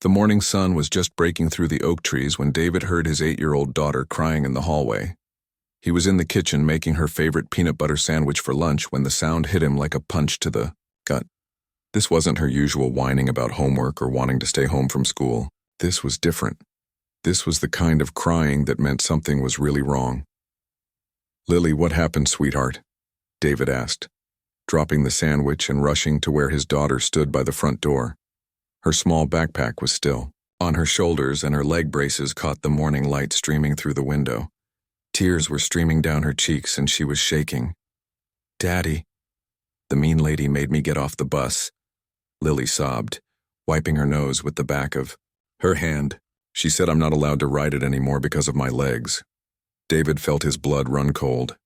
The morning sun was just breaking through the oak trees when David heard his 8-year-old daughter crying in the hallway. He was in the kitchen making her favorite peanut butter sandwich for lunch when the sound hit him like a punch to the gut. This wasn't her usual whining about homework or wanting to stay home from school. This was different. This was the kind of crying that meant something was really wrong. "Lily, what happened, sweetheart?" David asked, dropping the sandwich and rushing to where his daughter stood by the front door. Her small backpack was still on her shoulders and her leg braces caught the morning light streaming through the window. Tears were streaming down her cheeks and she was shaking. "Daddy, the mean lady made me get off the bus," Lily sobbed, wiping her nose with the back of her hand. "She said I'm not allowed to ride it anymore because of my legs." David felt his blood run cold.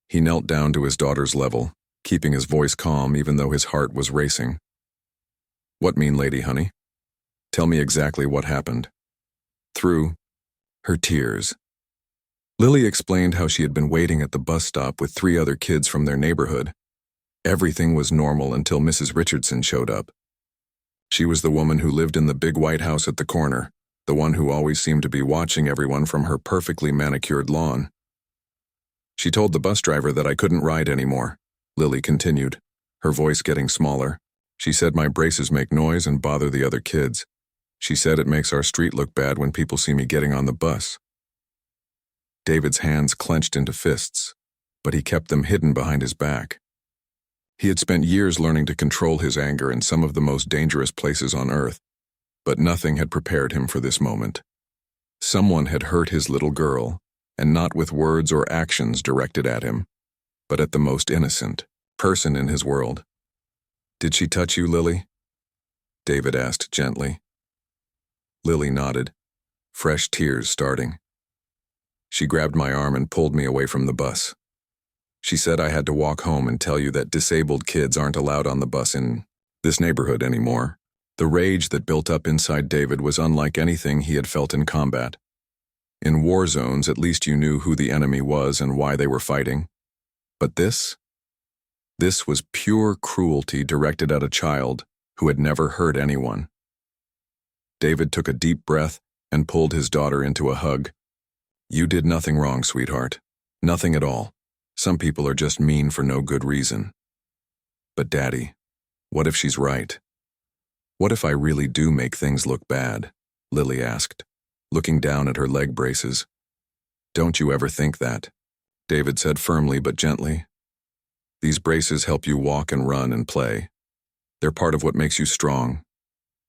He knelt down to his daughter's level, keeping his voice calm even though his heart was racing. "What mean lady, honey? Tell me exactly what happened." Through her tears, Lily explained how she had been waiting at the bus stop with 3 other kids from their neighborhood. Everything was normal until Mrs. Richardson showed up. She was the woman who lived in the big white house at the corner, the one who always seemed to be watching everyone from her perfectly manicured lawn. "She told the bus driver that I couldn't ride anymore," Lily continued, her voice getting smaller. "She said my braces make noise and bother the other kids. She said it makes our street look bad when people see me getting on the bus." David's hands clenched into fists, but he kept them hidden behind his back. He had spent years learning to control his anger in some of the most dangerous places on earth, but nothing had prepared him for this moment. Someone had hurt his little girl, and not with words or actions directed at him, but at the most innocent person in his world. "Did she touch you, Lily?" David asked gently. Lily nodded, fresh tears starting. "She grabbed my arm and pulled me away from the bus. She said I had to walk home and tell you that disabled kids aren't allowed on the bus in this neighborhood anymore." The rage that built up inside David was unlike anything he had felt in combat. In war zones, at least you knew who the enemy was and why they were fighting. But this was pure cruelty directed at a child who had never hurt anyone. David took a deep breath and pulled his daughter into a hug. "You did nothing wrong, sweetheart. Nothing at all. Some people are just mean for no good reason." "But Daddy, what if she's right? What if I really do make things look bad?" Lily asked, looking down at her leg braces. "Don't you ever think that?" David said firmly but gently. "These braces help you walk and run and play. They're part of what makes you strong.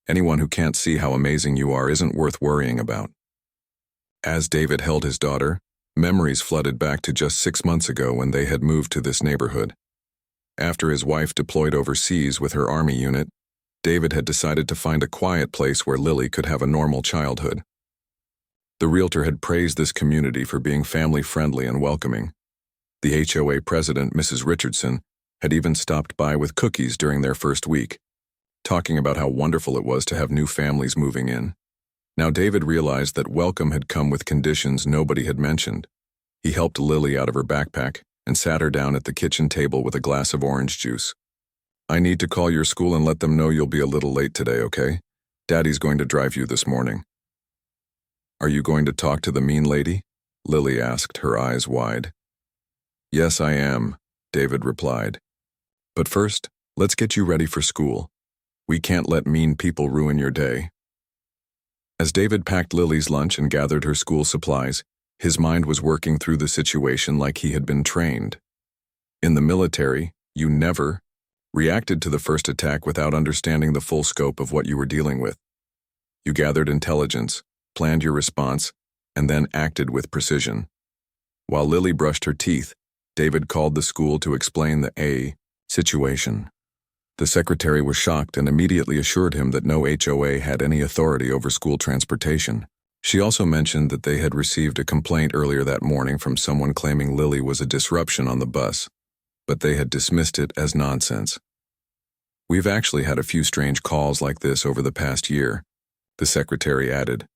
Anyone who can't see how amazing you are isn't worth worrying about." As David held his daughter, memories flooded back to just 6 months ago when they had moved to this neighborhood. After his wife deployed overseas with her army unit, David had decided to find a quiet place where Lily could have a normal childhood. The realtor had praised this community for being family-friendly and welcoming. The HOA president, Mrs. Richardson, had even stopped by with cookies during their first week, talking about how wonderful it was to have new families moving in. Now David realized that welcome had come with conditions nobody had mentioned. He helped Lily out of her backpack and sat her down at the kitchen table with a glass of orange juice. "I need to call your school and let them know you'll be a little late today, okay? Daddy's going to drive you this morning." "Are you going to talk to the mean lady?" Lily asked, her eyes wide. "Yes, I am," David replied. "But first, let's get you ready for school. We can't let mean people ruin your day." As David packed Lily's lunch and gathered her school supplies, his mind was working through the situation like he had been trained. In the military, you never reacted to the first attack without understanding the full scope of what you were dealing with. You gathered intelligence, planned your response, and then acted with precision. While Lily brushed her teeth, David called the school to explain the situation. The secretary was shocked and immediately assured him that no HOA had any authority over school transportation. She also mentioned that they had received a complaint earlier that morning from someone claiming Lily was a disruption on the bus, but they had dismissed it as nonsense. "We've actually had a few strange calls like this over the past year," the secretary added.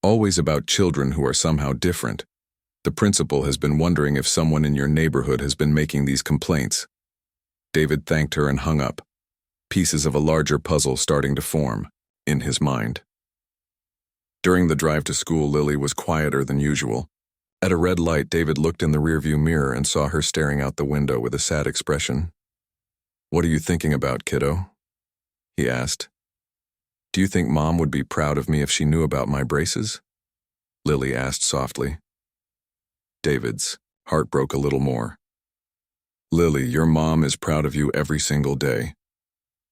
"Always about children who are somehow different. The principal has been wondering if someone in your neighborhood has been making these complaints." David thanked her and hung up, pieces of a larger puzzle starting to form in his mind. During the drive to school, Lily was quieter than usual. At a red light, David looked in the rearview mirror and saw her staring out the window with a sad expression. "What are you thinking about, kiddo?" he asked. "Do you think Mom would be proud of me if she knew about my braces?" Lily asked softly. David's heart broke a little more. "Lily, your mom is proud of you every single day.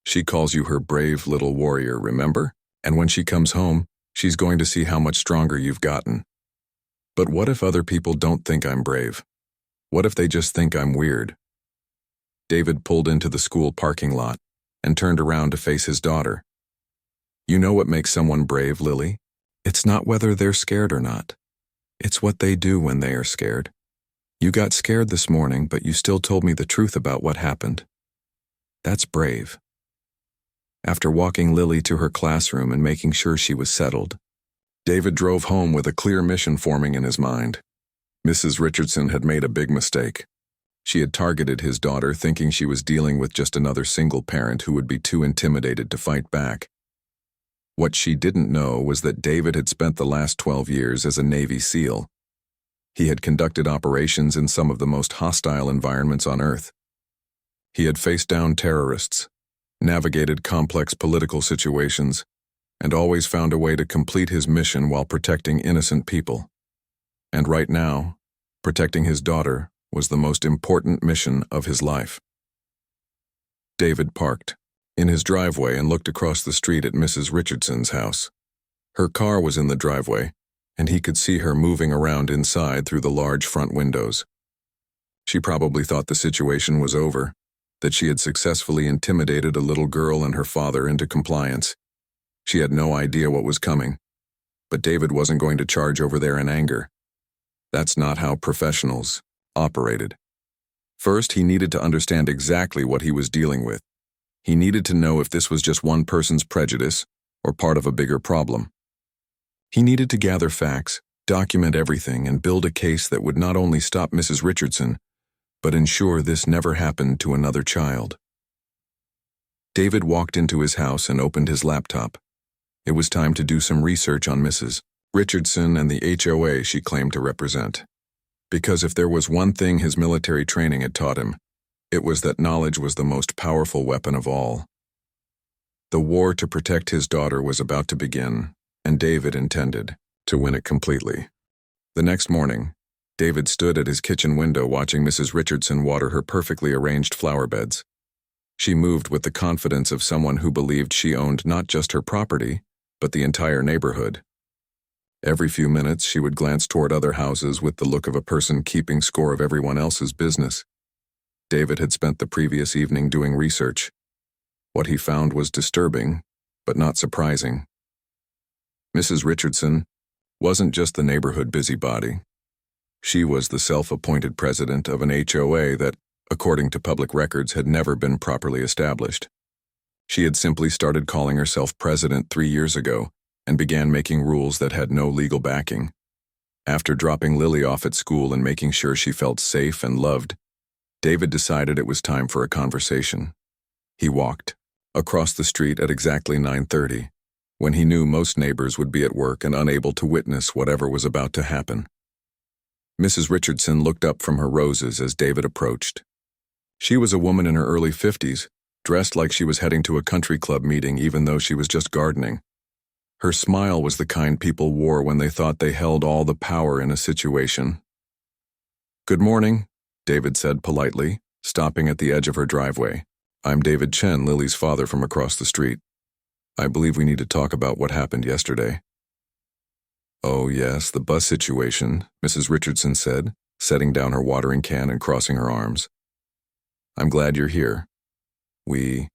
She calls you her brave little warrior, remember? And when she comes home, she's going to see how much stronger you've gotten. But what if other people don't think I'm brave? What if they just think I'm weird?" David pulled into the school parking lot and turned around to face his daughter. "You know what makes someone brave, Lily? It's not whether they're scared or not. It's what they do when they are scared. You got scared this morning, but you still told me the truth about what happened. That's brave." After walking Lily to her classroom and making sure she was settled, David drove home with a clear mission forming in his mind. Mrs. Richardson had made a big mistake. She had targeted his daughter, thinking she was dealing with just another single parent who would be too intimidated to fight back. What she didn't know was that David had spent the last 12 years as a Navy SEAL. He had conducted operations in some of the most hostile environments on Earth. He had faced down terrorists, navigated complex political situations, and always found a way to complete his mission while protecting innocent people. And right now, protecting his daughter was the most important mission of his life. David parked in his driveway and looked across the street at Mrs. Richardson's house. Her car was in the driveway, and he could see her moving around inside through the large front windows. She probably thought the situation was over, that she had successfully intimidated a little girl and her father into compliance. She had no idea what was coming, but David wasn't going to charge over there in anger. That's not how professionals operated. First, he needed to understand exactly what he was dealing with. He needed to know if this was just one person's prejudice or part of a bigger problem. He needed to gather facts, document everything, and build a case that would not only stop Mrs. Richardson, but ensure this never happened to another child. David walked into his house and opened his laptop. It was time to do some research on Mrs. Richardson and the HOA she claimed to represent. Because if there was one thing his military training had taught him, it was that knowledge was the most powerful weapon of all. The war to protect his daughter was about to begin, and David intended to win it completely. The next morning, David stood at his kitchen window watching Mrs. Richardson water her perfectly arranged flower beds. She moved with the confidence of someone who believed she owned not just her property, but the entire neighborhood. Every few minutes, she would glance toward other houses with the look of a person keeping score of everyone else's business. David had spent the previous evening doing research. What he found was disturbing, but not surprising. Mrs. Richardson wasn't just the neighborhood busybody. She was the self-appointed president of an HOA that, according to public records, had never been properly established. She had simply started calling herself president 3 years ago and began making rules that had no legal backing. After dropping Lily off at school and making sure she felt safe and loved, David decided it was time for a conversation. He walked across the street at exactly 9:30, when he knew most neighbors would be at work and unable to witness whatever was about to happen. Mrs. Richardson looked up from her roses as David approached. She was a woman in her early 50s, dressed like she was heading to a country club meeting even though she was just gardening. Her smile was the kind people wore when they thought they held all the power in a situation. "Good morning," David said politely, stopping at the edge of her driveway. "I'm David Chen, Lily's father from across the street. I believe we need to talk about what happened yesterday." "Oh yes, the bus situation," Mrs. Richardson said, setting down her watering can and crossing her arms. "I'm glad you're here. We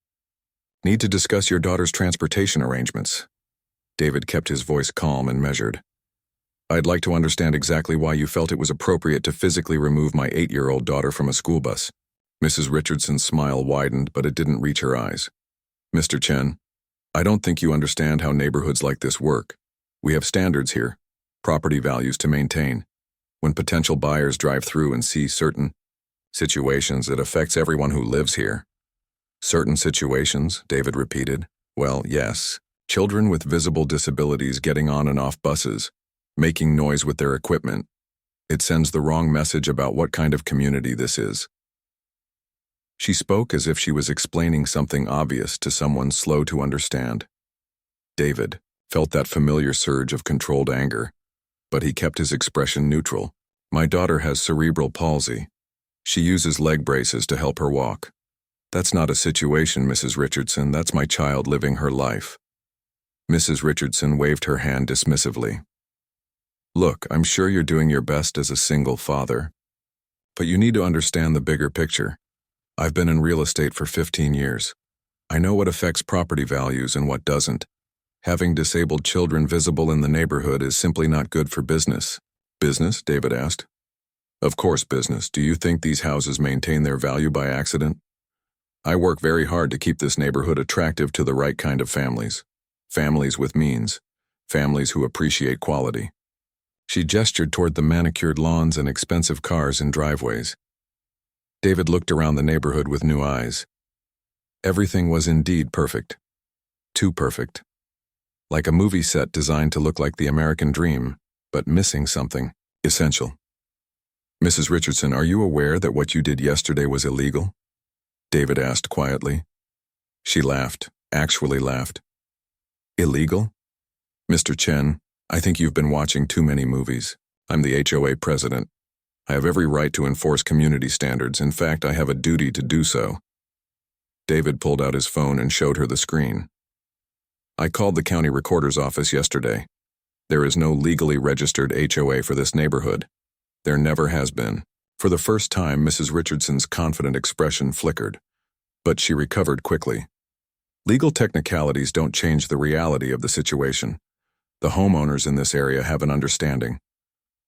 need to discuss your daughter's transportation arrangements." David kept his voice calm and measured. "I'd like to understand exactly why you felt it was appropriate to physically remove my 8-year-old daughter from a school bus." Mrs. Richardson's smile widened, but it didn't reach her eyes. "Mr. Chen, I don't think you understand how neighborhoods like this work. We have standards here, property values to maintain. When potential buyers drive through and see certain situations, it affects everyone who lives here." "Certain situations," David repeated. "Well, yes, Children with visible disabilities getting on and off buses, making noise with their equipment. It sends the wrong message about what kind of community this is. She spoke as if she was explaining something obvious to someone slow to understand. David felt that familiar surge of controlled anger, but he kept his expression neutral. My daughter has cerebral palsy. She uses leg braces to help her walk. That's not a situation, Mrs. Richardson. That's my child living her life. Mrs. Richardson waved her hand dismissively. Look, I'm sure you're doing your best as a single father, but you need to understand the bigger picture. I've been in real estate for 15 years. I know what affects property values and what doesn't. Having disabled children visible in the neighborhood is simply not good for business. Business? David asked. Of course business. Do you think these houses maintain their value by accident? I work very hard to keep this neighborhood attractive to the right kind of families. Families with means. Families who appreciate quality. She gestured toward the manicured lawns and expensive cars in driveways. David looked around the neighborhood with new eyes. Everything was indeed perfect. Too perfect. Like a movie set designed to look like the American dream, but missing something essential. Mrs. Richardson, are you aware that what you did yesterday was illegal? David asked quietly. She laughed, actually laughed. Illegal? Mr. Chen, I think you've been watching too many movies. I'm the HOA president. I have every right to enforce community standards. In fact, I have a duty to do so. David pulled out his phone and showed her the screen. I called the county recorder's office yesterday. There is no legally registered HOA for this neighborhood. There never has been. For the first time, Mrs. Richardson's confident expression flickered, but she recovered quickly. Legal technicalities don't change the reality of the situation. The homeowners in this area have an understanding.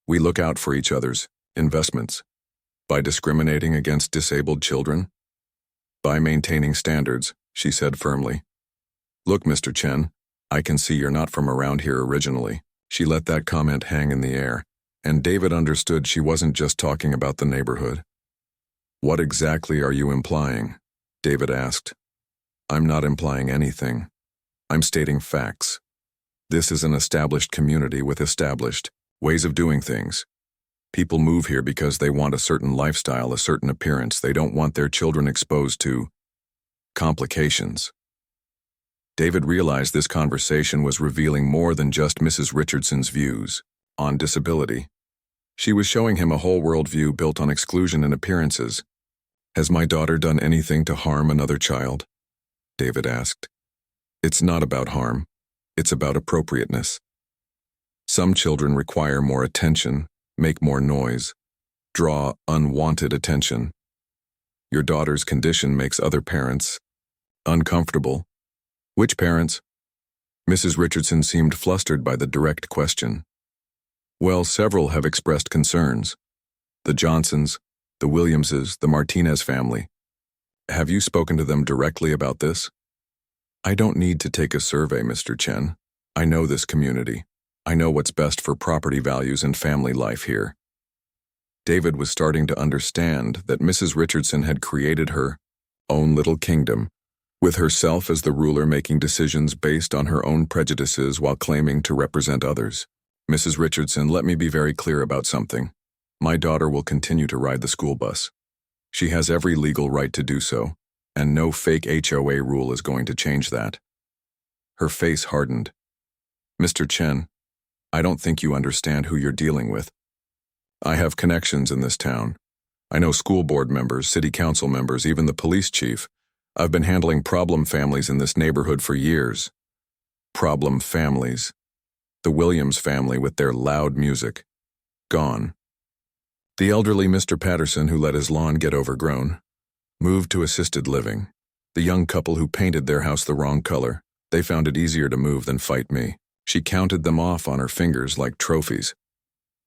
We look out for each other's investments. By discriminating against disabled children? By maintaining standards, she said firmly. Look, Mr. Chen, I can see you're not from around here originally. She let that comment hang in the air, and David understood she wasn't just talking about the neighborhood. What exactly are you implying? David asked. I'm not implying anything. I'm stating facts. This is an established community with established ways of doing things. People move here because they want a certain lifestyle, a certain appearance. They don't want their children exposed to complications. David realized this conversation was revealing more than just Mrs. Richardson's views on disability. She was showing him a whole worldview built on exclusion and appearances. Has my daughter done anything to harm another child? David asked. It's not about harm. It's about appropriateness. Some children require more attention, make more noise, draw unwanted attention. Your daughter's condition makes other parents uncomfortable. Which parents? Mrs. Richardson seemed flustered by the direct question. Well, several have expressed concerns. The Johnsons, the Williamses, the Martinez family. Have you spoken to them directly about this? I don't need to take a survey, Mr. Chen. I know this community. I know what's best for property values and family life here. David was starting to understand that Mrs. Richardson had created her own little kingdom, with herself as the ruler making decisions based on her own prejudices while claiming to represent others. Mrs. Richardson, let me be very clear about something. My daughter will continue to ride the school bus. She has every legal right to do so, and no fake HOA rule is going to change that. Her face hardened. Mr. Chen, I don't think you understand who you're dealing with. I have connections in this town. I know school board members, city council members, even the police chief. I've been handling problem families in this neighborhood for years. Problem families. The Williams family with their loud music. Gone. The elderly Mr. Patterson who let his lawn get overgrown. Moved to assisted living. The young couple who painted their house the wrong color. They found it easier to move than fight me. She counted them off on her fingers like trophies.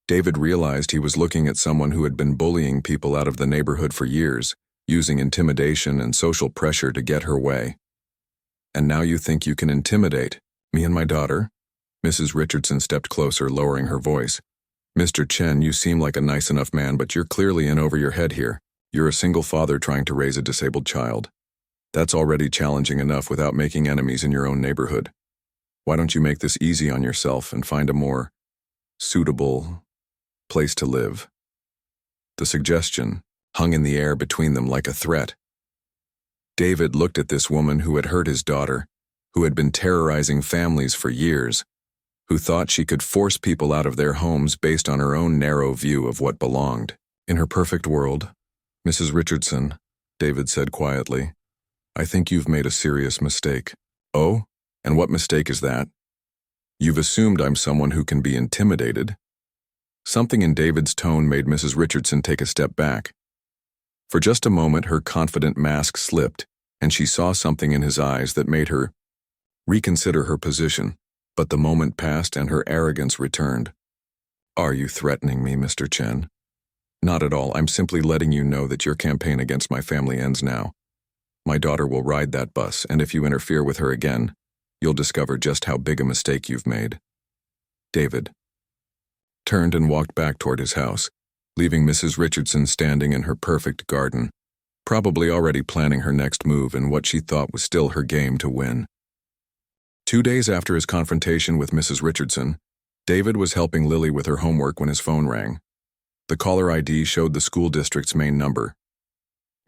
David realized he was looking at someone who had been bullying people out of the neighborhood for years, using intimidation and social pressure to get her way. And now you think you can intimidate me and my daughter? Mrs. Richardson stepped closer, lowering her voice. Mr. Chen, you seem like a nice enough man, but you're clearly in over your head here. You're a single father trying to raise a disabled child. That's already challenging enough without making enemies in your own neighborhood. Why don't you make this easy on yourself and find a more suitable place to live? The suggestion hung in the air between them like a threat. David looked at this woman who had hurt his daughter, who had been terrorizing families for years, who thought she could force people out of their homes based on her own narrow view of what belonged. In her perfect world, Mrs. Richardson, David said quietly, I think you've made a serious mistake. Oh? And what mistake is that? You've assumed I'm someone who can be intimidated. Something in David's tone made Mrs. Richardson take a step back. For just a moment, her confident mask slipped, and she saw something in his eyes that made her reconsider her position. But the moment passed and her arrogance returned. Are you threatening me, Mr. Chen? Not at all. I'm simply letting you know that your campaign against my family ends now. My daughter will ride that bus, and if you interfere with her again, you'll discover just how big a mistake you've made. David turned and walked back toward his house, leaving Mrs. Richardson standing in her perfect garden, probably already planning her next move in what she thought was still her game to win. 2 days after his confrontation with Mrs. Richardson, David was helping Lily with her homework when his phone rang. The caller ID showed the school district's main number.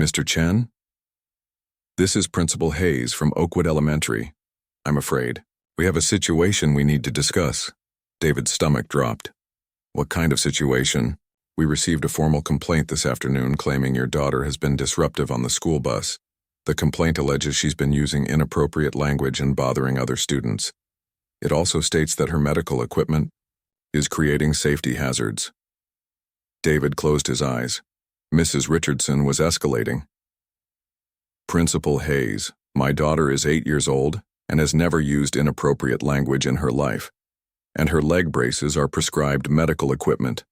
Mr. Chen? This is Principal Hayes from Oakwood Elementary. I'm afraid we have a situation we need to discuss. David's stomach dropped. What kind of situation? We received a formal complaint this afternoon claiming your daughter has been disruptive on the school bus. The complaint alleges she's been using inappropriate language and bothering other students. It also states that her medical equipment is creating safety hazards. David closed his eyes. Mrs. Richardson was escalating. Principal Hayes, my daughter is 8 years old and has never used inappropriate language in her life, and her leg braces are prescribed medical equipment.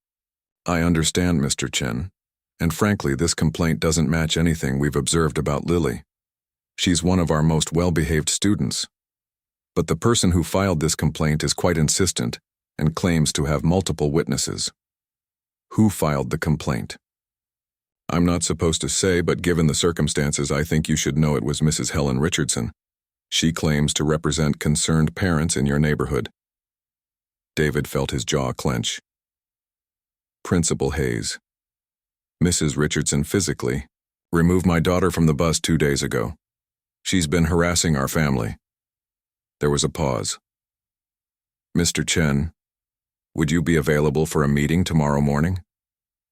I understand, Mr. Chen, and frankly, this complaint doesn't match anything we've observed about Lily. She's one of our most well-behaved students. But the person who filed this complaint is quite insistent and claims to have multiple witnesses. Who filed the complaint? I'm not supposed to say, but given the circumstances, I think you should know it was Mrs. Helen Richardson. She claims to represent concerned parents in your neighborhood. David felt his jaw clench. Principal Hayes. Mrs. Richardson physically removed my daughter from the bus 2 days ago. She's been harassing our family. There was a pause. Mr. Chen, would you be available for a meeting tomorrow morning?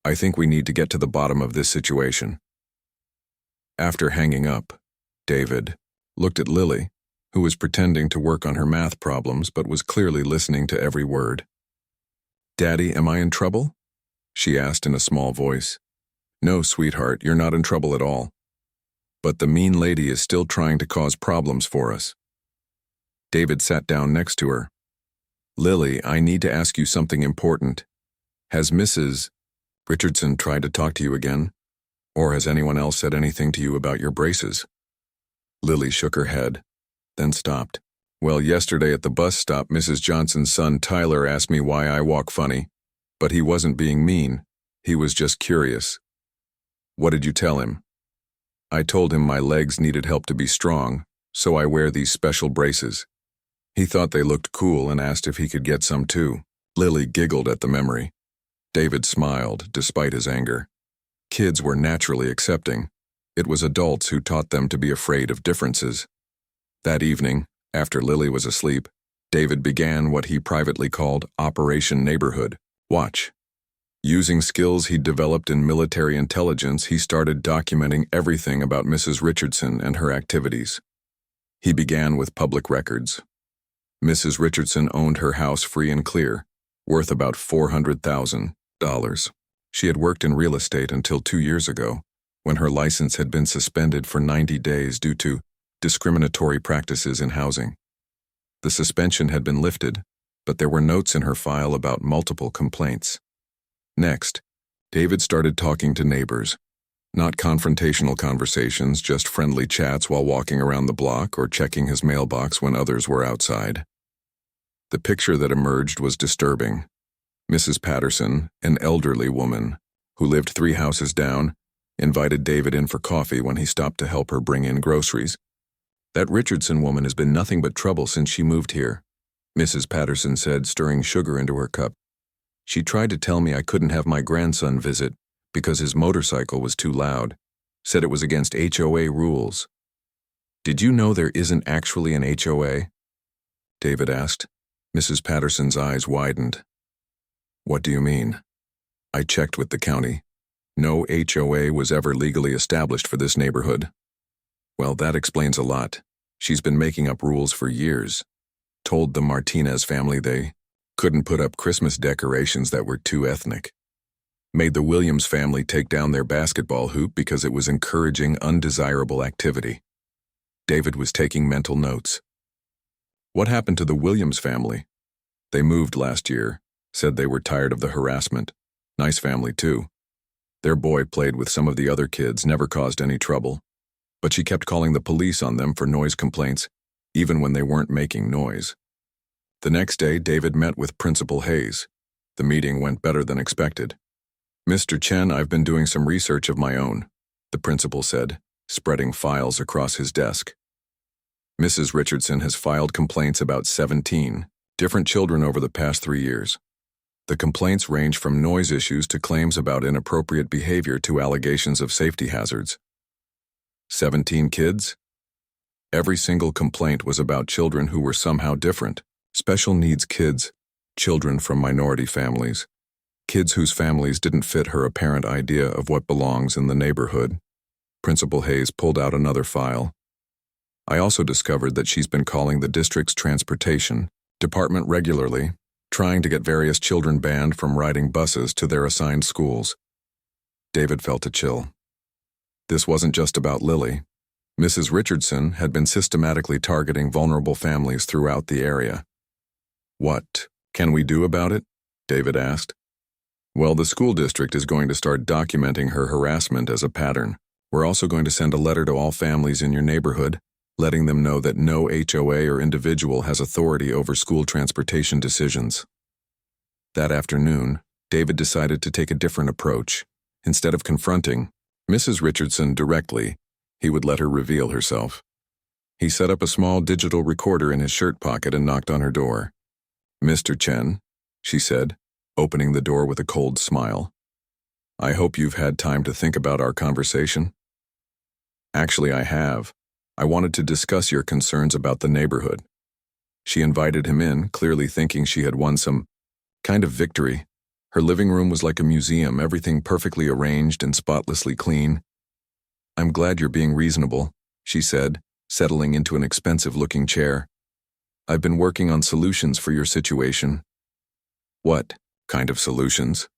I think we need to get to the bottom of this situation. After hanging up, David looked at Lily, who was pretending to work on her math problems but was clearly listening to every word. Daddy, am I in trouble? She asked in a small voice. No, sweetheart, you're not in trouble at all. But the mean lady is still trying to cause problems for us. David sat down next to her. Lily, I need to ask you something important. Has Mrs. Richardson tried to talk to you again? Or has anyone else said anything to you about your braces? Lily shook her head, then stopped. Well, yesterday at the bus stop, Mrs. Johnson's son Tyler asked me why I walk funny, but he wasn't being mean. He was just curious. What did you tell him? I told him my legs needed help to be strong, so I wear these special braces. He thought they looked cool and asked if he could get some too. Lily giggled at the memory. David smiled, despite his anger. Kids were naturally accepting. It was adults who taught them to be afraid of differences. That evening, after Lily was asleep, David began what he privately called Operation Neighborhood Watch. Using skills he'd developed in military intelligence, he started documenting everything about Mrs. Richardson and her activities. He began with public records. Mrs. Richardson owned her house free and clear, worth about $400,000. She had worked in real estate until 2 years ago, when her license had been suspended for 90 days due to discriminatory practices in housing. The suspension had been lifted, but there were notes in her file about multiple complaints. Next, David started talking to neighbors. Not confrontational conversations, just friendly chats while walking around the block or checking his mailbox when others were outside. The picture that emerged was disturbing. Mrs. Patterson, an elderly woman, who lived 3 houses down, invited David in for coffee when he stopped to help her bring in groceries. That Richardson woman has been nothing but trouble since she moved here. Mrs. Patterson said, stirring sugar into her cup. She tried to tell me I couldn't have my grandson visit because his motorcycle was too loud, said it was against HOA rules. Did you know there isn't actually an HOA? David asked. Mrs. Patterson's eyes widened. What do you mean? I checked with the county. No HOA was ever legally established for this neighborhood. Well, that explains a lot. She's been making up rules for years. Told the Martinez family they couldn't put up Christmas decorations that were too ethnic. Made the Williams family take down their basketball hoop because it was encouraging undesirable activity. David was taking mental notes. What happened to the Williams family? They moved last year, said they were tired of the harassment. Nice family, too. Their boy played with some of the other kids, never caused any trouble. But she kept calling the police on them for noise complaints, even when they weren't making noise. The next day, David met with Principal Hayes. The meeting went better than expected. Mr. Chen, I've been doing some research of my own, the principal said, spreading files across his desk. Mrs. Richardson has filed complaints about 17 different children over the past 3 years. The complaints range from noise issues to claims about inappropriate behavior to allegations of safety hazards. 17 kids? Every single complaint was about children who were somehow different. Special needs kids, children from minority families, kids whose families didn't fit her apparent idea of what belongs in the neighborhood. Principal Hayes pulled out another file. I also discovered that she's been calling the district's transportation department regularly, trying to get various children banned from riding buses to their assigned schools. David felt a chill. This wasn't just about Lily. Mrs. Richardson had been systematically targeting vulnerable families throughout the area. What can we do about it? David asked. Well, the school district is going to start documenting her harassment as a pattern. We're also going to send a letter to all families in your neighborhood, letting them know that no HOA or individual has authority over school transportation decisions. That afternoon, David decided to take a different approach. Instead of confronting Mrs. Richardson directly, he would let her reveal herself. He set up a small digital recorder in his shirt pocket and knocked on her door. Mr. Chen, she said, opening the door with a cold smile. I hope you've had time to think about our conversation. Actually, I have. I wanted to discuss your concerns about the neighborhood. She invited him in, clearly thinking she had won some kind of victory. Her living room was like a museum, everything perfectly arranged and spotlessly clean. I'm glad you're being reasonable, she said, settling into an expensive-looking chair. I've been working on solutions for your situation. What kind of solutions?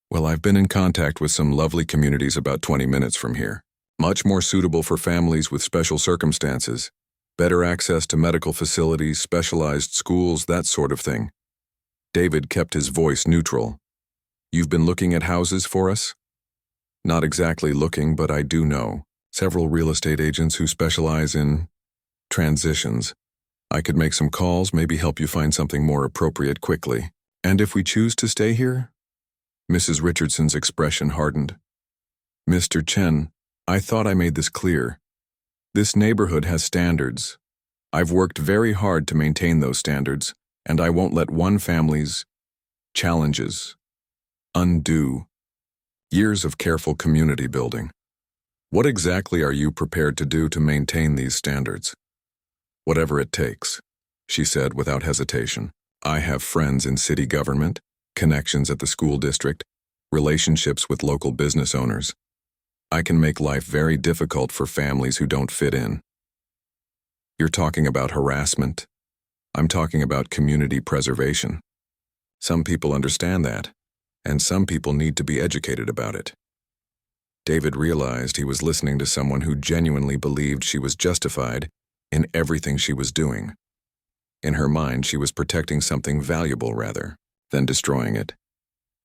Well, I've been in contact with some lovely communities about 20 minutes from here. Much more suitable for families with special circumstances. Better access to medical facilities, specialized schools, that sort of thing. David kept his voice neutral. You've been looking at houses for us? Not exactly looking, but I do know several real estate agents who specialize in transitions. I could make some calls, maybe help you find something more appropriate quickly. And if we choose to stay here? Mrs. Richardson's expression hardened. Mr. Chen, I thought I made this clear. This neighborhood has standards. I've worked very hard to maintain those standards, and I won't let one family's challenges undo years of careful community building. What exactly are you prepared to do to maintain these standards? Whatever it takes, she said without hesitation. I have friends in city government, connections at the school district, relationships with local business owners. I can make life very difficult for families who don't fit in. You're talking about harassment. I'm talking about community preservation. Some people understand that, and some people need to be educated about it. David realized he was listening to someone who genuinely believed she was justified in everything she was doing. In her mind, she was protecting something valuable rather than destroying it.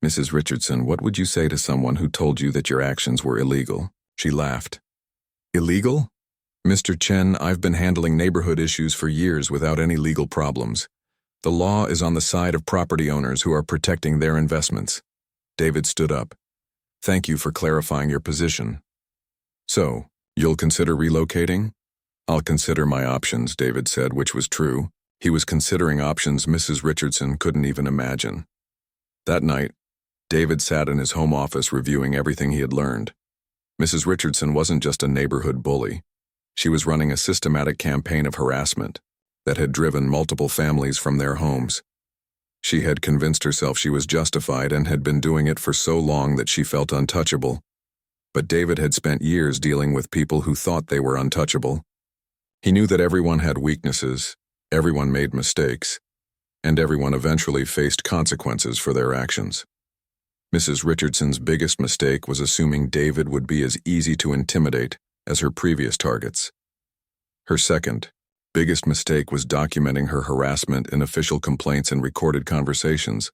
Mrs. Richardson, what would you say to someone who told you that your actions were illegal? She laughed. Illegal? Mr. Chen, I've been handling neighborhood issues for years without any legal problems. The law is on the side of property owners who are protecting their investments. David stood up. Thank you for clarifying your position. So, you'll consider relocating? I'll consider my options, David said, which was true. He was considering options Mrs. Richardson couldn't even imagine. That night, David sat in his home office reviewing everything he had learned. Mrs. Richardson wasn't just a neighborhood bully. She was running a systematic campaign of harassment that had driven multiple families from their homes. She had convinced herself she was justified and had been doing it for so long that she felt untouchable. But David had spent years dealing with people who thought they were untouchable. He knew that everyone had weaknesses, everyone made mistakes, and everyone eventually faced consequences for their actions. Mrs. Richardson's biggest mistake was assuming David would be as easy to intimidate as her previous targets. Her second, biggest mistake was documenting her harassment in official complaints and recorded conversations.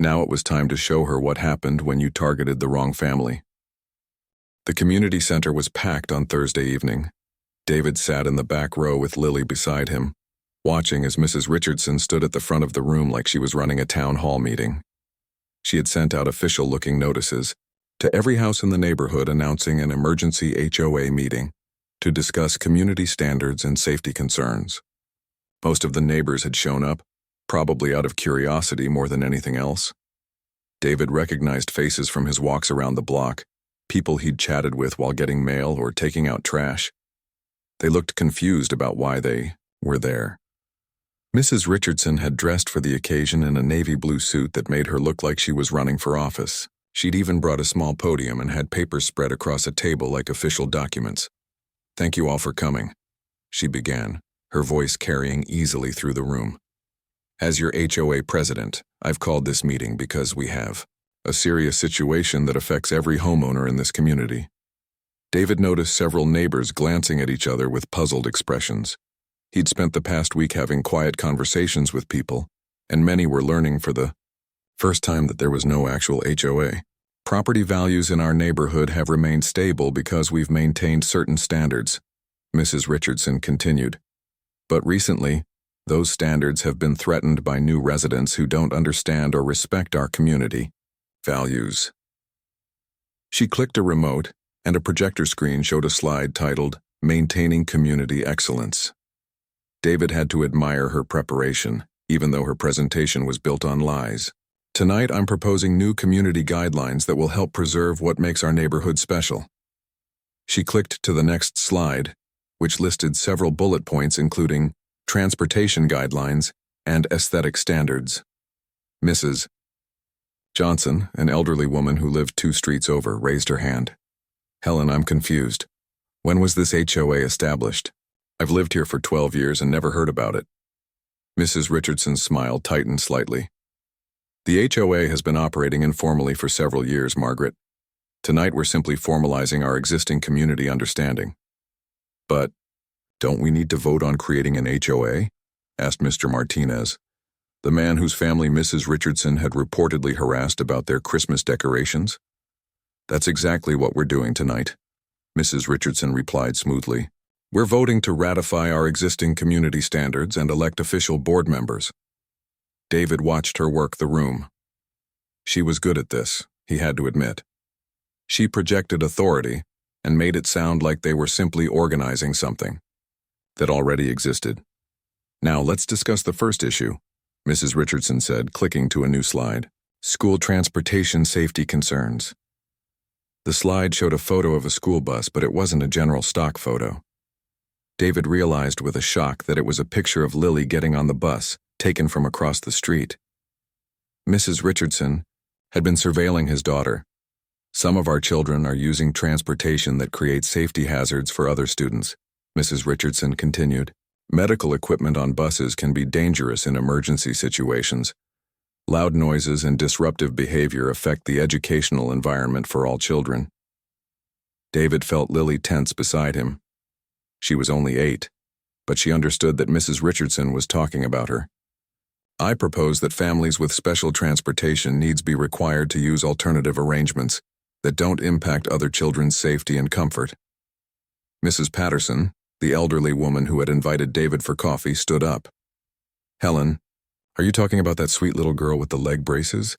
Now it was time to show her what happened when you targeted the wrong family. The community center was packed on Thursday evening. David sat in the back row with Lily beside him, watching as Mrs. Richardson stood at the front of the room like she was running a town hall meeting. She had sent out official-looking notices to every house in the neighborhood announcing an emergency HOA meeting to discuss community standards and safety concerns. Most of the neighbors had shown up, probably out of curiosity more than anything else. David recognized faces from his walks around the block, people he'd chatted with while getting mail or taking out trash. They looked confused about why they were there. Mrs. Richardson had dressed for the occasion in a navy blue suit that made her look like she was running for office. She'd even brought a small podium and had papers spread across a table like official documents. "Thank you all for coming," she began, her voice carrying easily through the room. "As your HOA president, I've called this meeting because we have a serious situation that affects every homeowner in this community." David noticed several neighbors glancing at each other with puzzled expressions. He'd spent the past week having quiet conversations with people, and many were learning for the first time that there was no actual HOA. "Property values in our neighborhood have remained stable because we've maintained certain standards," Mrs. Richardson continued. "But recently, those standards have been threatened by new residents who don't understand or respect our community values." She clicked a remote, and a projector screen showed a slide titled, "Maintaining Community Excellence." David had to admire her preparation, even though her presentation was built on lies. "Tonight I'm proposing new community guidelines that will help preserve what makes our neighborhood special." She clicked to the next slide, which listed several bullet points including transportation guidelines and aesthetic standards. Mrs. Johnson, an elderly woman who lived 2 streets over, raised her hand. "Helen, I'm confused. When was this HOA established? I've lived here for 12 years and never heard about it." Mrs. Richardson's smile tightened slightly. "The HOA has been operating informally for several years, Margaret. Tonight we're simply formalizing our existing community understanding." "But don't we need to vote on creating an HOA?" asked Mr. Martinez, the man whose family Mrs. Richardson had reportedly harassed about their Christmas decorations. "That's exactly what we're doing tonight," Mrs. Richardson replied smoothly. "We're voting to ratify our existing community standards and elect official board members." David watched her work the room. She was good at this, he had to admit. She projected authority and made it sound like they were simply organizing something that already existed. "Now let's discuss the first issue," Mrs. Richardson said, clicking to a new slide. "School transportation safety concerns." The slide showed a photo of a school bus, but it wasn't a general stock photo. David realized with a shock that it was a picture of Lily getting on the bus, taken from across the street. Mrs. Richardson had been surveilling his daughter. "Some of our children are using transportation that creates safety hazards for other students," Mrs. Richardson continued. "Medical equipment on buses can be dangerous in emergency situations. Loud noises and disruptive behavior affect the educational environment for all children." David felt Lily tense beside him. She was only 8, but she understood that Mrs. Richardson was talking about her. "I propose that families with special transportation needs be required to use alternative arrangements that don't impact other children's safety and comfort." Mrs. Patterson, the elderly woman who had invited David for coffee, stood up. "Helen, are you talking about that sweet little girl with the leg braces?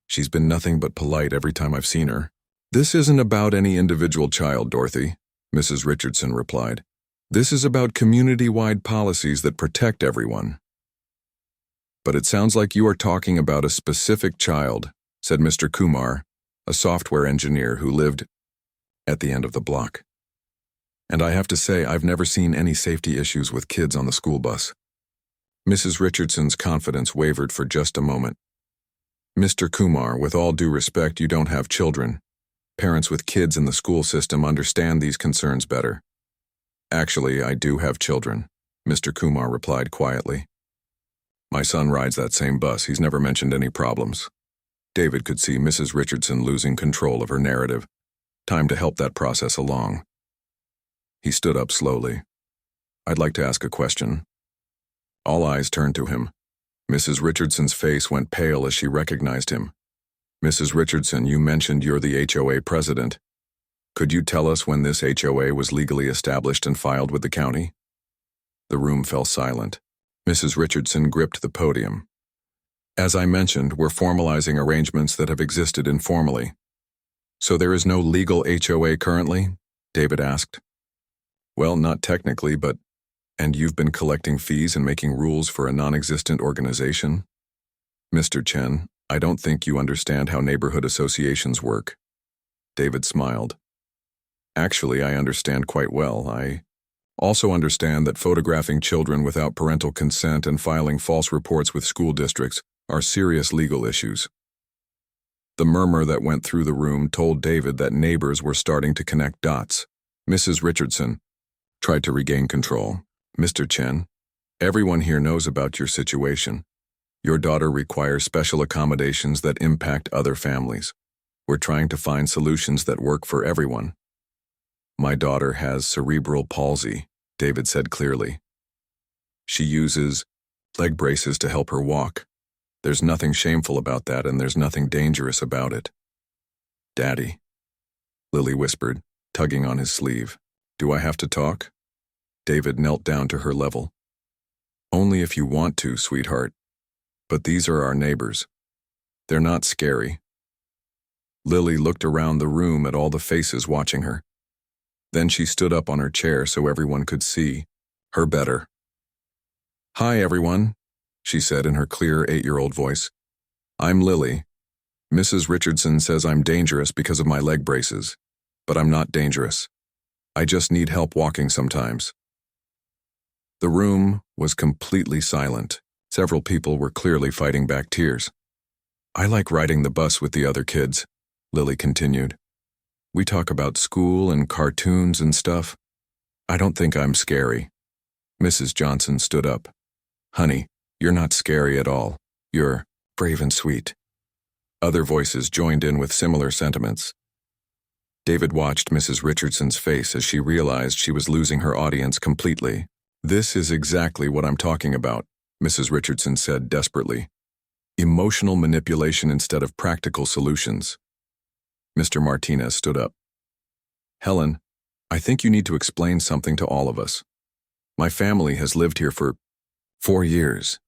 She's been nothing but polite every time I've seen her." "This isn't about any individual child, Dorothy," Mrs. Richardson replied. "This is about community-wide policies that protect everyone." But it sounds like you are talking about a specific child, said Mr. Kumar, a software engineer who lived at the end of the block. And I have to say, I've never seen any safety issues with kids on the school bus. Mrs. Richardson's confidence wavered for just a moment. Mr. Kumar, with all due respect, you don't have children. Parents with kids in the school system understand these concerns better. Actually, I do have children, Mr. Kumar replied quietly. My son rides that same bus. He's never mentioned any problems. David could see Mrs. Richardson losing control of her narrative. Time to help that process along. He stood up slowly. I'd like to ask a question. All eyes turned to him. Mrs. Richardson's face went pale as she recognized him. Mrs. Richardson, you mentioned you're the HOA president. Could you tell us when this HOA was legally established and filed with the county? The room fell silent. Mrs. Richardson gripped the podium. As I mentioned, we're formalizing arrangements that have existed informally. So there is no legal HOA currently? David asked. Well, not technically, but... And you've been collecting fees and making rules for a non-existent organization? Mr. Chen, I don't think you understand how neighborhood associations work. David smiled. Actually, I understand quite well. I also understand that photographing children without parental consent and filing false reports with school districts are serious legal issues. The murmur that went through the room told David that neighbors were starting to connect dots. Mrs. Richardson tried to regain control. Mr. Chen, everyone here knows about your situation. Your daughter requires special accommodations that impact other families. We're trying to find solutions that work for everyone. My daughter has cerebral palsy, David said clearly. She uses leg braces to help her walk. There's nothing shameful about that, and there's nothing dangerous about it. Daddy, Lily whispered, tugging on his sleeve. Do I have to talk? David knelt down to her level. Only if you want to, sweetheart. But these are our neighbors. They're not scary. Lily looked around the room at all the faces watching her. Then she stood up on her chair so everyone could see her better. Hi, everyone, she said in her clear 8-year-old voice. I'm Lily. Mrs. Richardson says I'm dangerous because of my leg braces, but I'm not dangerous. I just need help walking sometimes. The room was completely silent. Several people were clearly fighting back tears. I like riding the bus with the other kids, Lily continued. We talk about school and cartoons and stuff. I don't think I'm scary. Mrs. Johnson stood up. Honey, you're not scary at all. You're brave and sweet. Other voices joined in with similar sentiments. David watched Mrs. Richardson's face as she realized she was losing her audience completely. This is exactly what I'm talking about, Mrs. Richardson said desperately. Emotional manipulation instead of practical solutions. Mr. Martinez stood up. Helen, I think you need to explain something to all of us. My family has lived here for 4 years.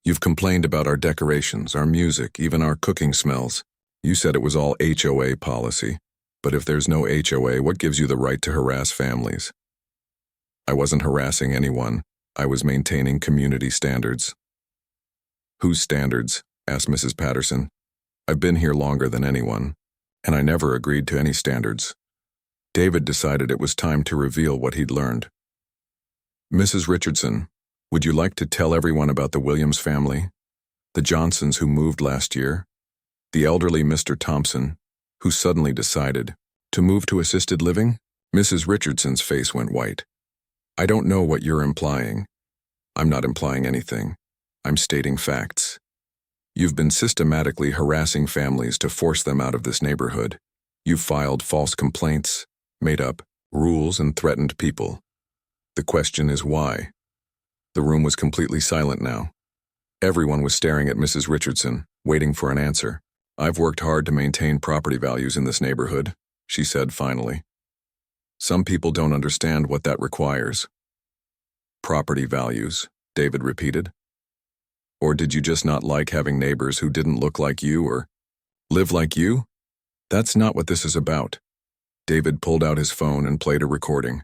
You've complained about our decorations, our music, even our cooking smells. You said it was all HOA policy. But if there's no HOA, what gives you the right to harass families? I wasn't harassing anyone. I was maintaining community standards. Whose standards? Asked Mrs. Patterson. I've been here longer than anyone, and I never agreed to any standards. David decided it was time to reveal what he'd learned. Mrs. Richardson, would you like to tell everyone about the Williams family? The Johnsons who moved last year? The elderly Mr. Thompson, who suddenly decided to move to assisted living? Mrs. Richardson's face went white. I don't know what you're implying. I'm not implying anything. I'm stating facts. You've been systematically harassing families to force them out of this neighborhood. You've filed false complaints, made up rules, and threatened people. The question is why? The room was completely silent now. Everyone was staring at Mrs. Richardson, waiting for an answer. I've worked hard to maintain property values in this neighborhood, she said finally. Some people don't understand what that requires. Property values, David repeated. Or did you just not like having neighbors who didn't look like you or live like you? That's not what this is about. David pulled out his phone and played a recording.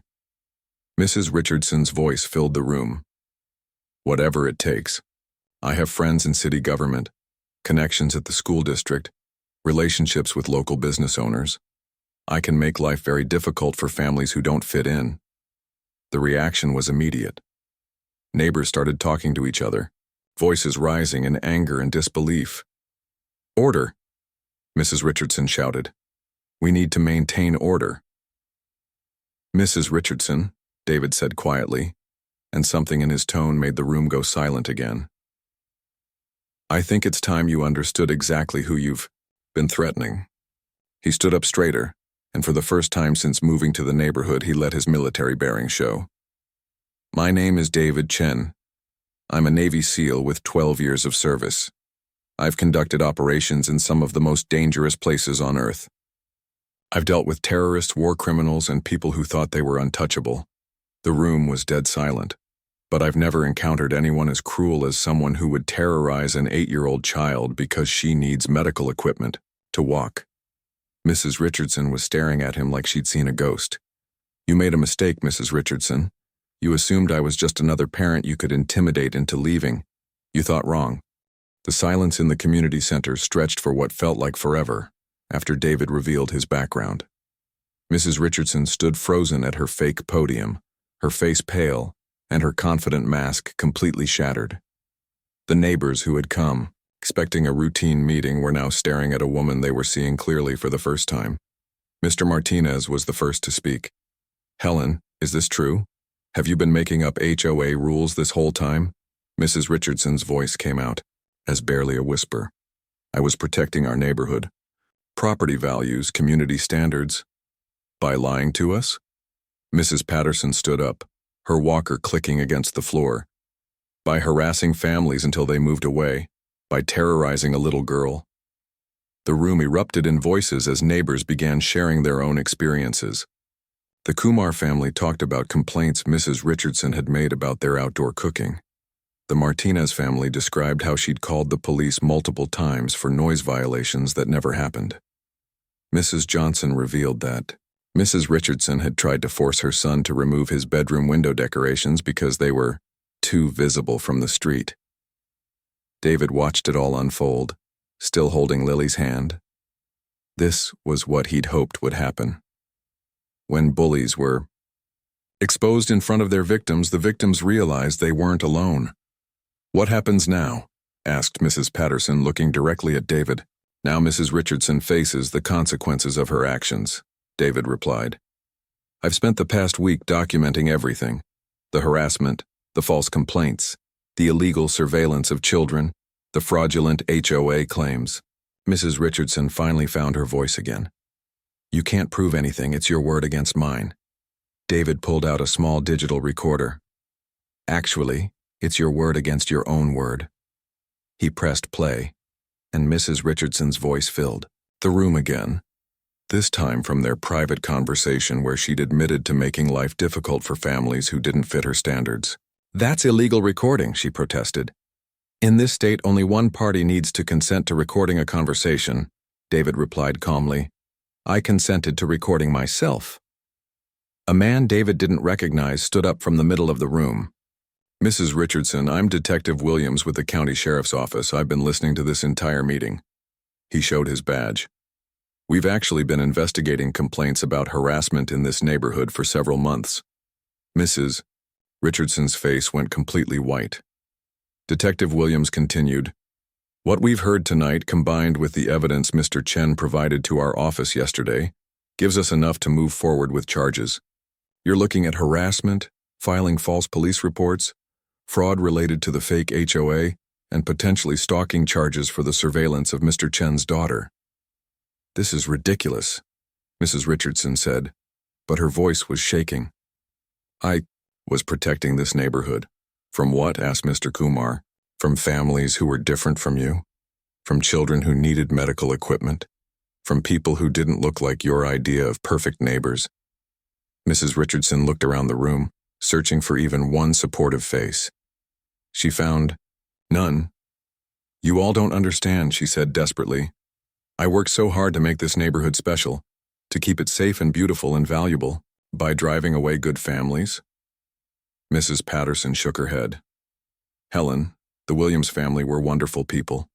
Mrs. Richardson's voice filled the room. Whatever it takes. I have friends in city government, connections at the school district, relationships with local business owners. I can make life very difficult for families who don't fit in. The reaction was immediate. Neighbors started talking to each other, voices rising in anger and disbelief. "Order," Mrs. Richardson shouted. "We need to maintain order." "Mrs. Richardson," David said quietly, and something in his tone made the room go silent again. "I think it's time you understood exactly who you've been threatening." He stood up straighter, and for the first time since moving to the neighborhood, he let his military bearings show. "My name is David Chen. I'm a Navy SEAL with 12 years of service. I've conducted operations in some of the most dangerous places on Earth. I've dealt with terrorists, war criminals, and people who thought they were untouchable." The room was dead silent, but I've never encountered anyone as cruel as someone who would terrorize an 8-year-old child because she needs medical equipment to walk. Mrs. Richardson was staring at him like she'd seen a ghost. "You made a mistake, Mrs. Richardson. You assumed I was just another parent you could intimidate into leaving. You thought wrong." The silence in the community center stretched for what felt like forever after David revealed his background. Mrs. Richardson stood frozen at her fake podium, her face pale, and her confident mask completely shattered. The neighbors who had come, expecting a routine meeting, were now staring at a woman they were seeing clearly for the first time. Mr. Martinez was the first to speak. "Helen, is this true? Have you been making up HOA rules this whole time?" Mrs. Richardson's voice came out, as barely a whisper. "I was protecting our neighborhood. Property values, community standards. By lying to us?" Mrs. Patterson stood up, her walker clicking against the floor. "By harassing families until they moved away. By terrorizing a little girl." The room erupted in voices as neighbors began sharing their own experiences. The Kumar family talked about complaints Mrs. Richardson had made about their outdoor cooking. The Martinez family described how she'd called the police multiple times for noise violations that never happened. Mrs. Johnson revealed that Mrs. Richardson had tried to force her son to remove his bedroom window decorations because they were too visible from the street. David watched it all unfold, still holding Lily's hand. This was what he'd hoped would happen. When bullies were exposed in front of their victims, the victims realized they weren't alone. "What happens now?" asked Mrs. Patterson, looking directly at David. "Now Mrs. Richardson faces the consequences of her actions," David replied. "I've spent the past week documenting everything. The harassment, the false complaints, the illegal surveillance of children, the fraudulent HOA claims." Mrs. Richardson finally found her voice again. "You can't prove anything, it's your word against mine." David pulled out a small digital recorder. "Actually, it's your word against your own word." He pressed play, and Mrs. Richardson's voice filled the room again, this time from their private conversation where she'd admitted to making life difficult for families who didn't fit her standards. "That's illegal recording," she protested. "In this state, only one party needs to consent to recording a conversation," David replied calmly. "I consented to recording myself." A man David didn't recognize stood up from the middle of the room. "Mrs. Richardson, I'm Detective Williams with the County Sheriff's Office. I've been listening to this entire meeting." He showed his badge. "We've actually been investigating complaints about harassment in this neighborhood for several months." Mrs. Richardson's face went completely white. Detective Williams continued, "What we've heard tonight, combined with the evidence Mr. Chen provided to our office yesterday, gives us enough to move forward with charges. You're looking at harassment, filing false police reports, fraud related to the fake HOA, and potentially stalking charges for the surveillance of Mr. Chen's daughter." "This is ridiculous," Mrs. Richardson said, but her voice was shaking. "I was protecting this neighborhood." "From what?" asked Mr. Kumar. "From families who were different from you? From children who needed medical equipment? From people who didn't look like your idea of perfect neighbors?" Mrs. Richardson looked around the room, searching for even one supportive face. She found none. "You all don't understand," she said desperately. "I worked so hard to make this neighborhood special, to keep it safe and beautiful and valuable, by driving away good families." Mrs. Patterson shook her head. "Helen, The Williams family were wonderful people.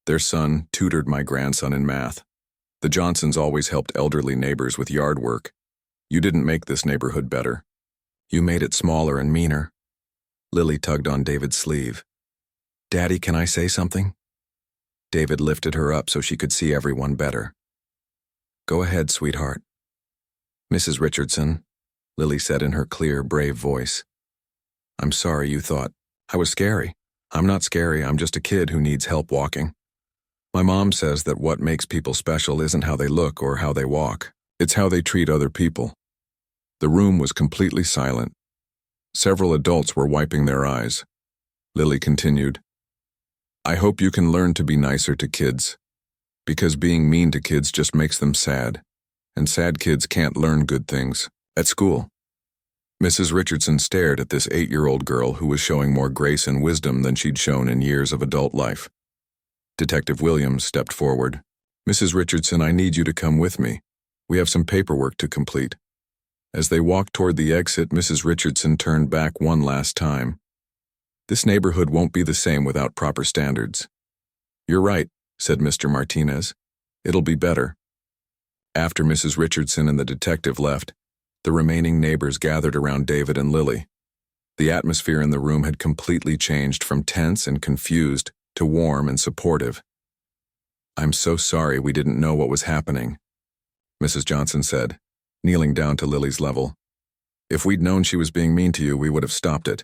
Their son tutored my grandson in math. The Johnsons always helped elderly neighbors with yard work. You didn't make this neighborhood better. You made it smaller and meaner. Lily tugged on David's sleeve. Daddy, can I say something? David lifted her up so she could see everyone better. Go ahead, sweetheart. Mrs. Richardson, Lily said in her clear, brave voice. I'm sorry you thought I was scary. I'm not scary, I'm just a kid who needs help walking. My mom says that what makes people special isn't how they look or how they walk. It's how they treat other people. The room was completely silent. Several adults were wiping their eyes. Lily continued, I hope you can learn to be nicer to kids, because being mean to kids just makes them sad, and sad kids can't learn good things at school. Mrs. Richardson stared at this 8-year-old girl who was showing more grace and wisdom than she'd shown in years of adult life. Detective Williams stepped forward. Mrs. Richardson, I need you to come with me. We have some paperwork to complete. As they walked toward the exit, Mrs. Richardson turned back one last time. This neighborhood won't be the same without proper standards. You're right, said Mr. Martinez. It'll be better. After Mrs. Richardson and the detective left, the remaining neighbors gathered around David and Lily. The atmosphere in the room had completely changed from tense and confused to warm and supportive. I'm so sorry we didn't know what was happening, Mrs. Johnson said, kneeling down to Lily's level. If we'd known she was being mean to you, we would have stopped it.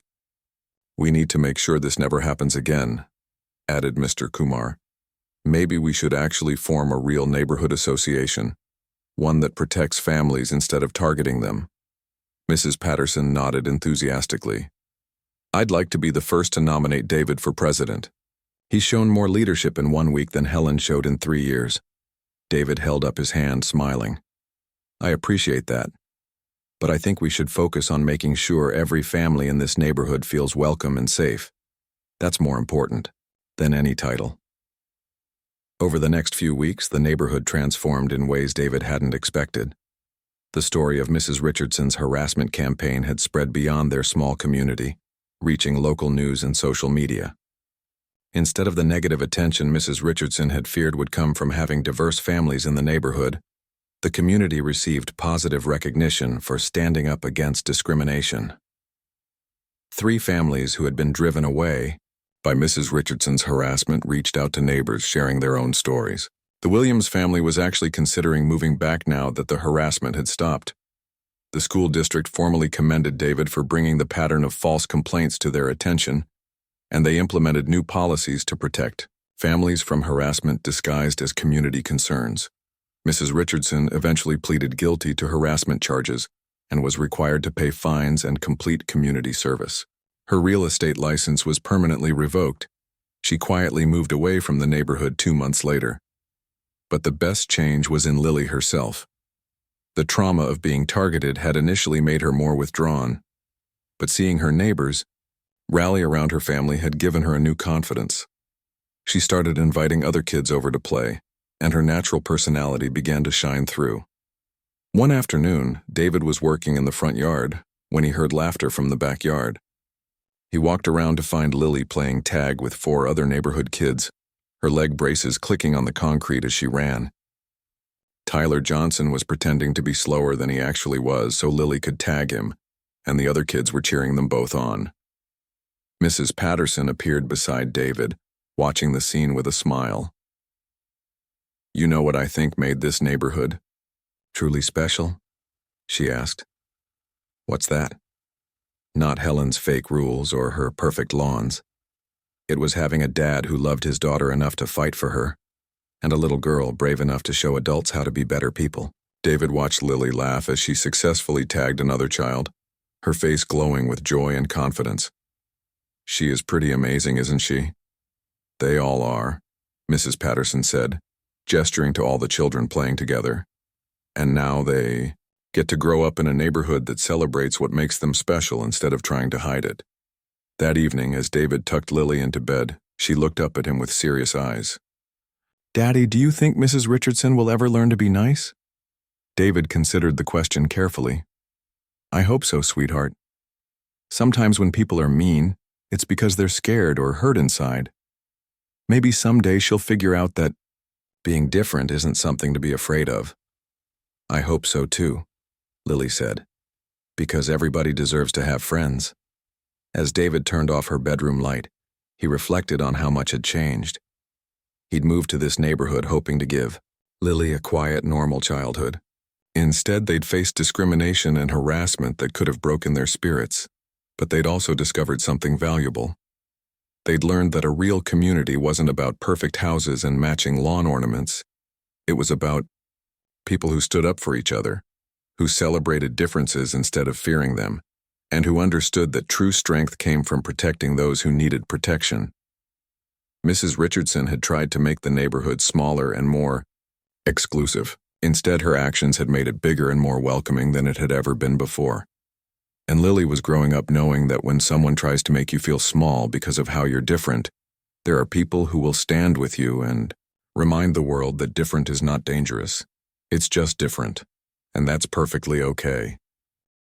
We need to make sure this never happens again, added Mr. Kumar. Maybe we should actually form a real neighborhood association, one that protects families instead of targeting them. Mrs. Patterson nodded enthusiastically. I'd like to be the first to nominate David for president. He's shown more leadership in 1 week than Helen showed in 3 years. David held up his hand, smiling. I appreciate that. But I think we should focus on making sure every family in this neighborhood feels welcome and safe. That's more important than any title. Over the next few weeks, the neighborhood transformed in ways David hadn't expected. The story of Mrs. Richardson's harassment campaign had spread beyond their small community, reaching local news and social media. Instead of the negative attention Mrs. Richardson had feared would come from having diverse families in the neighborhood, the community received positive recognition for standing up against discrimination. 3 families who had been driven away by Mrs. Richardson's harassment reached out to neighbors sharing their own stories. The Williams family was actually considering moving back now that the harassment had stopped. The school district formally commended David for bringing the pattern of false complaints to their attention, and they implemented new policies to protect families from harassment disguised as community concerns. Mrs. Richardson eventually pleaded guilty to harassment charges and was required to pay fines and complete community service. Her real estate license was permanently revoked. She quietly moved away from the neighborhood 2 months later. But the best change was in Lily herself. The trauma of being targeted had initially made her more withdrawn, but seeing her neighbors rally around her family had given her a new confidence. She started inviting other kids over to play, and her natural personality began to shine through. One afternoon, David was working in the front yard when he heard laughter from the backyard. He walked around to find Lily playing tag with 4 other neighborhood kids, her leg braces clicking on the concrete as she ran. Tyler Johnson was pretending to be slower than he actually was so Lily could tag him, and the other kids were cheering them both on. Mrs. Patterson appeared beside David, watching the scene with a smile. You know what I think made this neighborhood truly special? She asked. What's that? Not Helen's fake rules or her perfect lawns. It was having a dad who loved his daughter enough to fight for her, and a little girl brave enough to show adults how to be better people. David watched Lily laugh as she successfully tagged another child, her face glowing with joy and confidence. She is pretty amazing, isn't she? They all are, Mrs. Patterson said, gesturing to all the children playing together. And now they get to grow up in a neighborhood that celebrates what makes them special instead of trying to hide it. That evening, as David tucked Lily into bed, she looked up at him with serious eyes. Daddy, do you think Mrs. Richardson will ever learn to be nice? David considered the question carefully. I hope so, sweetheart. Sometimes when people are mean, It's because they're scared or hurt inside. Maybe someday she'll figure out that being different isn't something to be afraid of. I hope so too, Lily said, because everybody deserves to have friends. As David turned off her bedroom light, he reflected on how much had changed. He'd moved to this neighborhood hoping to give Lily a quiet, normal childhood. Instead, they'd faced discrimination and harassment that could have broken their spirits, but they'd also discovered something valuable. They'd learned that a real community wasn't about perfect houses and matching lawn ornaments. It was about people who stood up for each other, who celebrated differences instead of fearing them, and who understood that true strength came from protecting those who needed protection. Mrs. Richardson had tried to make the neighborhood smaller and more exclusive. Instead, her actions had made it bigger and more welcoming than it had ever been before. And Lily was growing up knowing that when someone tries to make you feel small because of how you're different, there are people who will stand with you and remind the world that different is not dangerous. It's just different, and that's perfectly okay.